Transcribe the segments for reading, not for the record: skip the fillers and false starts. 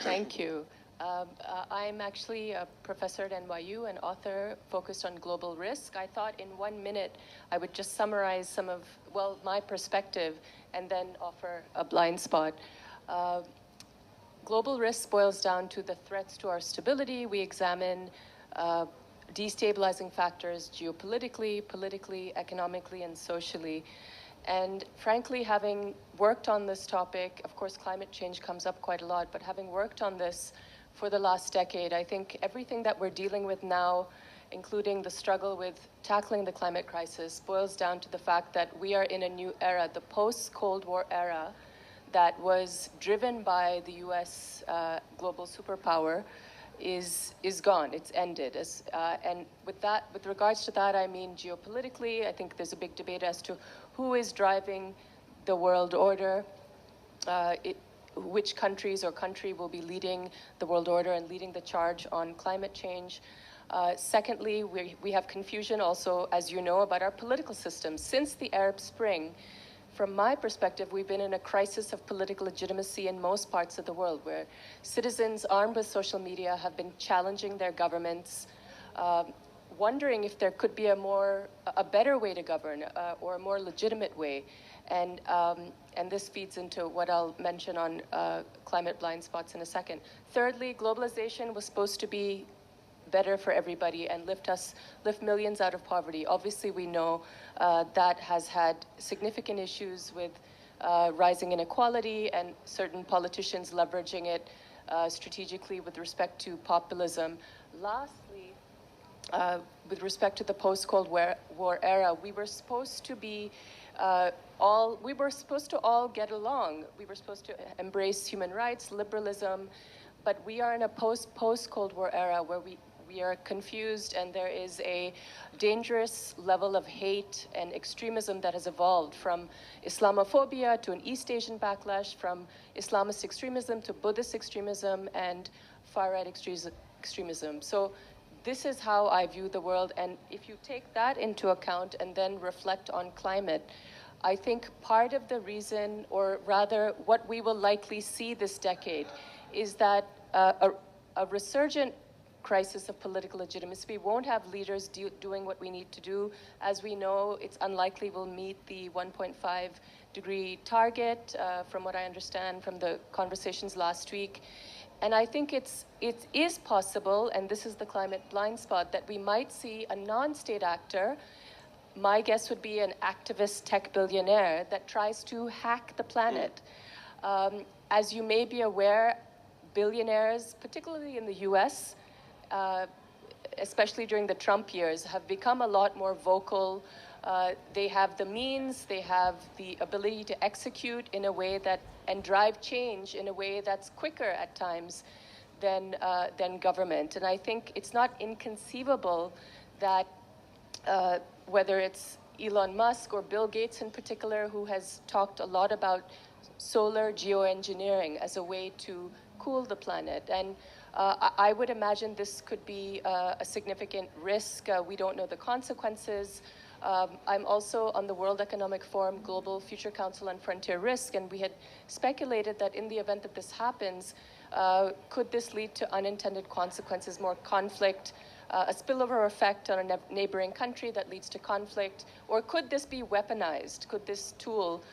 Thank you. I'm actually a professor at NYU and author focused on global risk. I thought in 1 minute I would just summarize some of, well, my perspective and then offer a blind spot. Uh, Global risk boils down to the threats to our stability. We examine destabilizing factors geopolitically, politically, economically, and socially. And frankly, having worked on this topic, of course, climate change comes up quite a lot, but having worked on this for the last decade, I think everything that we're dealing with now, including the struggle with tackling the climate crisis, boils down to the fact that we are in a new era, the post-Cold War era, that was driven by the U.S. Global superpower is gone. It's ended. And with regards to that, I mean geopolitically, I think there's a big debate as to who is driving the world order. Which countries or country will be leading the world order and leading the charge on climate change. Secondly, we have confusion also, as you know, about our political system. Since the Arab Spring, from my perspective, we've been in a crisis of political legitimacy in most parts of the world, where citizens armed with social media have been challenging their governments, wondering if there could be a better way to govern or a more legitimate way. And this feeds into what I'll mention on climate blind spots in a second. Thirdly, globalization was supposed to be better for everybody and lift millions out of poverty. Obviously, we know that has had significant issues with rising inequality and certain politicians leveraging it strategically with respect to populism. Lastly, with respect to the post-Cold War era, we were supposed to be we were supposed to all get along. We were supposed to embrace human rights, liberalism, but we are in a post-Cold War era where we are confused, and there is a dangerous level of hate and extremism that has evolved from Islamophobia to an East Asian backlash, from Islamist extremism to Buddhist extremism and far-right extremism. So this is how I view the world, and if you take that into account and then reflect on climate, I think part of the reason, or rather what we will likely see this decade, is that a resurgent crisis of political legitimacy. We won't have leaders doing what we need to do. As we know, it's unlikely we'll meet the 1.5 degree target, from what I understand from the conversations last week. And I think it is possible, and this is the climate blind spot, that we might see a non-state actor. My guess would be an activist tech billionaire that tries to hack the planet. As you may be aware, billionaires, particularly in the US, especially during the Trump years, have become a lot more vocal. They have the means, they have the ability to execute in a way that, and drive change in a way that's quicker at times than government. And I think it's not inconceivable that whether it's Elon Musk or Bill Gates in particular, who has talked a lot about solar geoengineering as a way to cool the planet. And I would imagine this could be a significant risk. We don't know the consequences. I'm also on the World Economic Forum Global Future Council on Frontier Risk, and we had speculated that in the event that this happens, could this lead to unintended consequences, more conflict, a spillover effect on a neighboring country that leads to conflict, or could this be weaponized? Could this tool,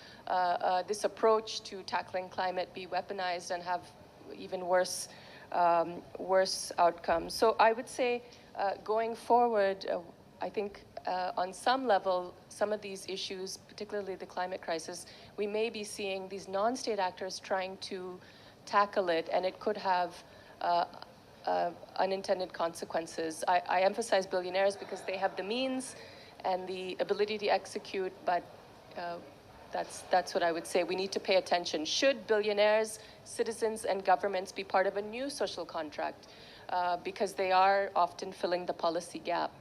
this approach to tackling climate be weaponized and have even worse outcomes? So I would say going forward, I think on some level, some of these issues, particularly the climate crisis, we may be seeing these non-state actors trying to tackle it, and it could have unintended consequences. I emphasize billionaires because they have the means and the ability to execute, but that's what I would say. We need to pay attention. Should billionaires, citizens, and governments be part of a new social contract? Because they are often filling the policy gap.